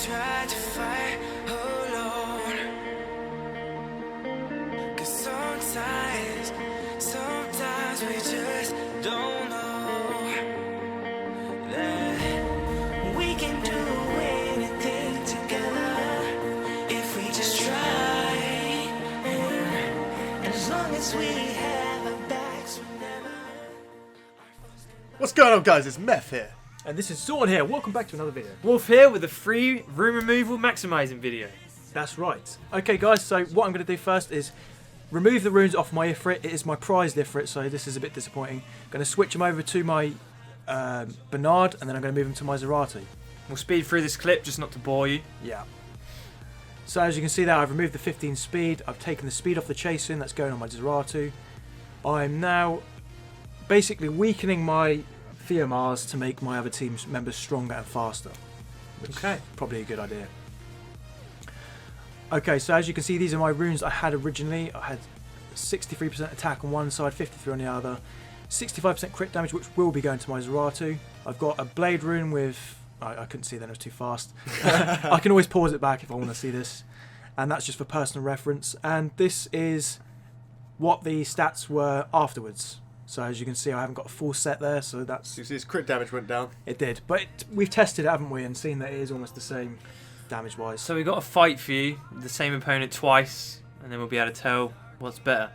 try to fight alone. 'Cause sometimes we just don't know that we can do anything together if we just try. And as long as we have our backs, we never. What's going on, guys? It's Meth here. And this is Xsorn here. Welcome back to another video. Wolf here with a free room removal maximising video. That's right. Okay, guys, so what I'm going to do first is remove the runes off my Ifrit. It is my prized Ifrit, so this is a bit disappointing. I'm going to switch them over to my Bernard, and then I'm going to move them to my Zeratu. We'll speed through this clip just not to bore you. Yeah. So as you can see there, I've removed the 15 speed. I've taken the speed off the chasing. That's going on my Zeratu. I'm now basically weakening my Theo Mars to make my other team members stronger and faster. Which is probably a good idea. Okay, so as you can see, these are my runes I had originally. I had 63% attack on one side, 53 on the other, 65% crit damage, which will be going to my Zeratu. I've got a blade rune with... I couldn't see that, it was too fast. I can always pause it back if I want to see this. And that's just for personal reference. And this is what the stats were afterwards. So as you can see, I haven't got a full set there, so that's... You see his crit damage went down. It did, but we've tested it, haven't we, and seen that it is almost the same damage-wise. So we've got a fight for you, the same opponent twice, and then we'll be able to tell what's better.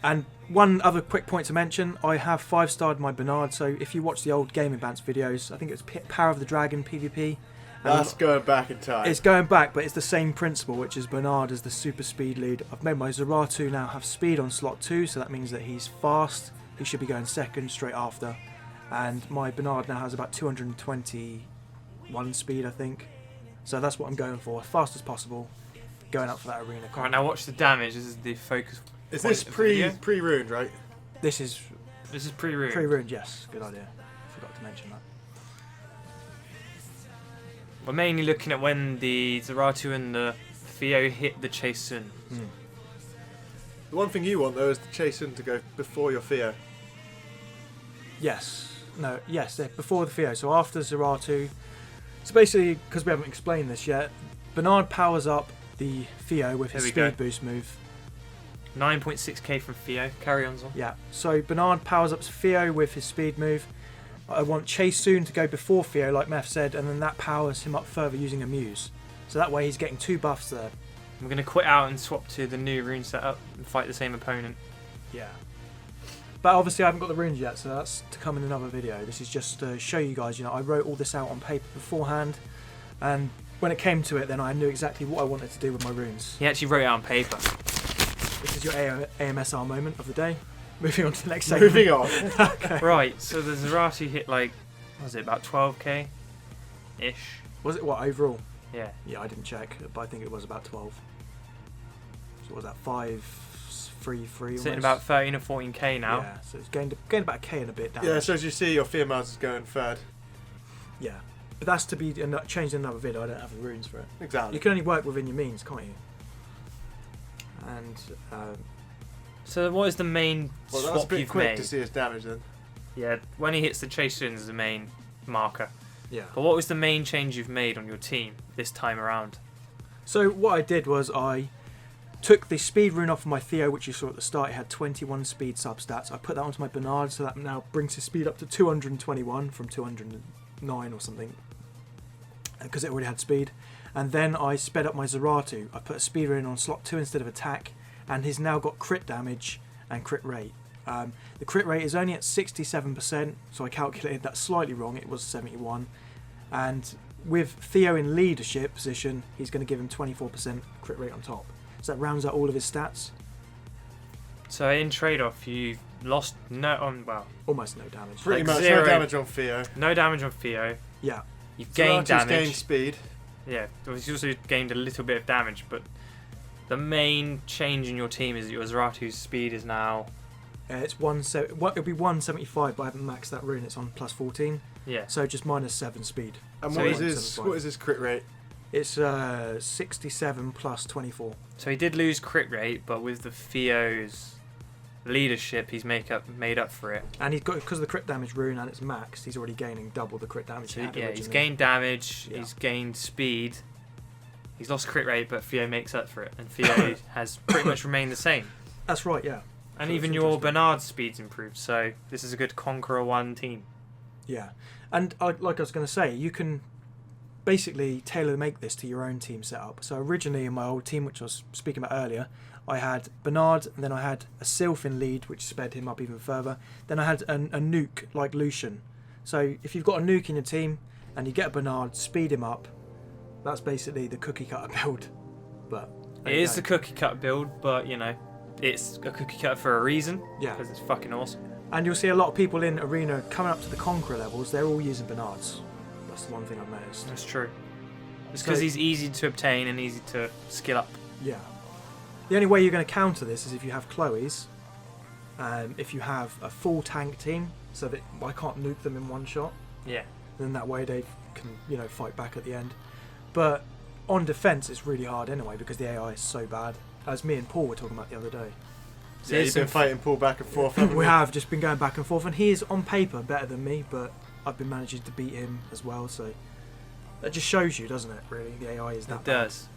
And one other quick point to mention, I have 5-starred my Bernard, so if you watch the old Gaming Bants videos, I think it's Power of the Dragon PvP. That's going back in time. It's going back, but it's the same principle, which is Bernard as the super speed lead. I've made my Zeratu now have speed on slot 2, so that means that he's fast. He should be going second straight after. And my Bernard now has about 221 speed, I think. So that's what I'm going for, as fast as possible, going up for that arena. Alright, now watch the damage. This is the focus. Is this pre-runed, right? This is pre-ruined. pre-ruined, yes. Good idea. Forgot to mention that. We're mainly looking at when the Zeratu and the Theo hit the Chase-In. The one thing you want, though, is the chase-in to go before your Theo. Yes. No, yes, before the Theo. So after Zeratu. So basically, because we haven't explained this yet, Bernard powers up the Theo with his speed boost move. 9.6k from Theo. Carry on, Zon. Yeah. So Bernard powers up Theo with his speed move. I want Chase Soon to go before Theo, like Meth said, and then that powers him up further using a Muse. So that way he's getting 2 buffs there. We're going to quit out and swap to the new rune setup and fight the same opponent. Yeah. But obviously I haven't got the runes yet, so that's to come in another video. This is just to show you guys, I wrote all this out on paper beforehand, and when it came to it, then I knew exactly what I wanted to do with my runes. He actually wrote it out on paper. This is your AMSR moment of the day. Moving on to the next segment. Moving on. Okay. Right, so the Zeratu hit what was it, about 12k-ish? Was it what, overall? Yeah. Yeah, I didn't check, but I think it was about 12. So what was that, 533? Sitting about 13 or 14k now. Yeah, so it's gained about a k and a bit down. Yeah, so as you see, your Theo Mars is going third. Yeah, but that's to be changed in another video. I don't have the runes for it. Exactly. You can only work within your means, can't you? And so what is the main well, that was a swap bit you've quick made? to see his damage then. Yeah, when he hits the Chase-In is the main marker. yeah. But what was the main change you've made on your team this time around? So what I did was I took the speed rune off of my Theo, which you saw at the start. It had 21 speed substats. I put that onto my Bernard, so that now brings his speed up to 221 from 209 or something, because it already had speed. And then I sped up my Zeratu. I put a speed rune on slot 2 instead of attack, and he's now got crit damage and crit rate. The crit rate is only at 67%, so I calculated that slightly wrong. It was 71. And with Theo in leadership position, he's going to give him 24% crit rate on top. So that rounds out all of his stats. So in trade-off, you lost Almost no damage. Pretty much 0. no damage on Theo. No damage on Theo. Yeah. You've gained damage. Gained speed. Yeah, he's also gained a little bit of damage, but the main change in your team is that your Zeratu's speed is now... It's it'll be 175, but I haven't maxed that rune. It's on plus 14. Yeah. So just minus 7 speed. And So what is his crit rate? It's 67 plus 24. So he did lose crit rate, but with the Theo's leadership, he's made up for it. And he's got, because of the crit damage rune and it's maxed, he's already gaining double the crit damage. So he had yeah, originally. he's gained damage, Yeah. he's gained speed, He's lost crit rate, but Theo makes up for it, and Theo has pretty much remained the same. That's right, yeah. And So even it's your interesting. Bernard speed's improved, so this is a good Conqueror 1 team. Yeah. And like I was going to say, you can basically tailor-make this to your own team setup. So originally in my old team, which I was speaking about earlier, I had Bernard, and then I had a Sylph in lead, which sped him up even further. Then I had a nuke like Lucian. So if you've got a nuke in your team, and you get a Bernard, speed him up, that's basically the cookie cutter build. But It is the cookie cutter build, but you know, it's a cookie cutter for a reason. Yeah. Because it's fucking awesome. And you'll see a lot of people in Arena coming up to the Conqueror levels, they're all using Bernards. That's the one thing I've noticed. That's true. It's So- because he's easy to obtain and easy to skill up. Yeah. The only way you're going to counter this is if you have Chloe's, if you have a full tank team, so that I can't nuke them in one shot. Yeah. Then that way they can, you know, fight back at the end. But on defense, it's really hard anyway because the AI is so bad. As me and Paul were talking about the other day. Yeah, you've been fighting Paul back and forth, haven't We have just been going back and forth, and he is on paper better than me, but I've been managing to beat him as well. So that just shows you, doesn't it? Really, the AI is that It bad. does.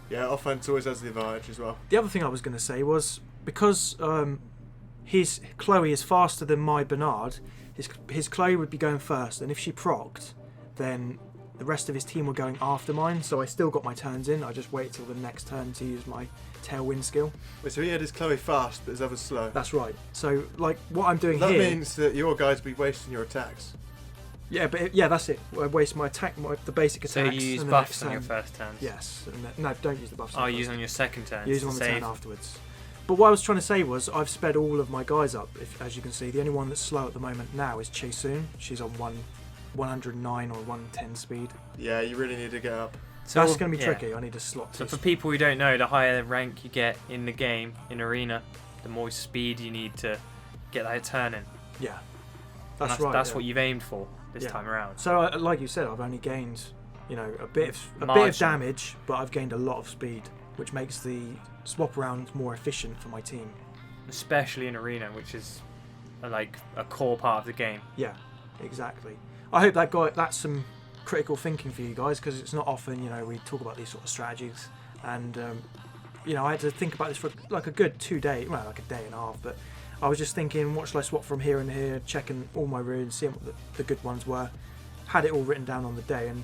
Yeah, offense always has the advantage as well. The other thing I was going to say was because his Chloe is faster than my Bernard, his Chloe would be going first, and if she procced, then the rest of his team were going after mine. So I still got my turns in. I just waited till the next turn to use my tailwind skill. Wait, so he had his Chloe fast, but his others slow. That's right. So like what I'm doing That here. means that your guys be wasting your attacks. Yeah, but yeah, that's it. I waste my attack, the basic So attacks. you use and the buffs next on your turn- first turn. Yes. And no, don't use the buffs. Oh, the use first on your second turn. Use to them on the save. turn afterwards. But what I was trying to say was I've sped all of my guys up. If, as you can see, the only one that's slow at the moment now is Chaesoon. She's on 109 or 110 speed. Yeah, you really need to get up. So That's going to be yeah. tricky. I need to slot. So two for people who don't know, the higher rank you get in the game, in Arena, the more speed you need to get that turn in. yeah, And that's right. That's yeah. what you've aimed for this Yeah. time around. So, like you said, I've only gained, you know, a bit of Margin. damage, but I've gained a lot of speed, which makes the swap around more efficient for my team. Especially in Arena, which is like a core part of the game. Yeah, exactly. I hope that's some critical thinking for you guys, because it's not often, you know, we talk about these sort of strategies, and you know, I had to think about this for like a good 2 days, well, like a day and a half, but I was just thinking, what shall I swap from here and here, checking all my runes, seeing what the good ones were, had it all written down on the day, and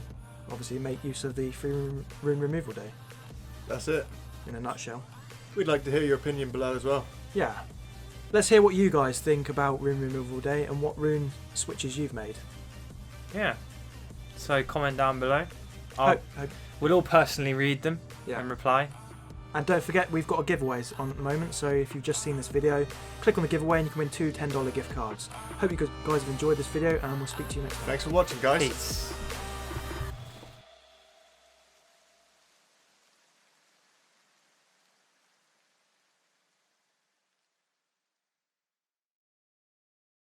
obviously make use of the free rune removal day, That's it. in a nutshell. We'd like to hear your opinion below as well. Yeah. Let's hear what you guys think about rune removal day and what rune switches you've made. Yeah. So comment down below. Hope- We'll all personally read them Yeah. and reply. And don't forget, we've got a giveaways on at the moment, so if you've just seen this video, click on the giveaway and you can win 2 $10 gift cards. Hope you guys have enjoyed this video, and we'll speak to you next time. Thanks for watching, guys. Peace.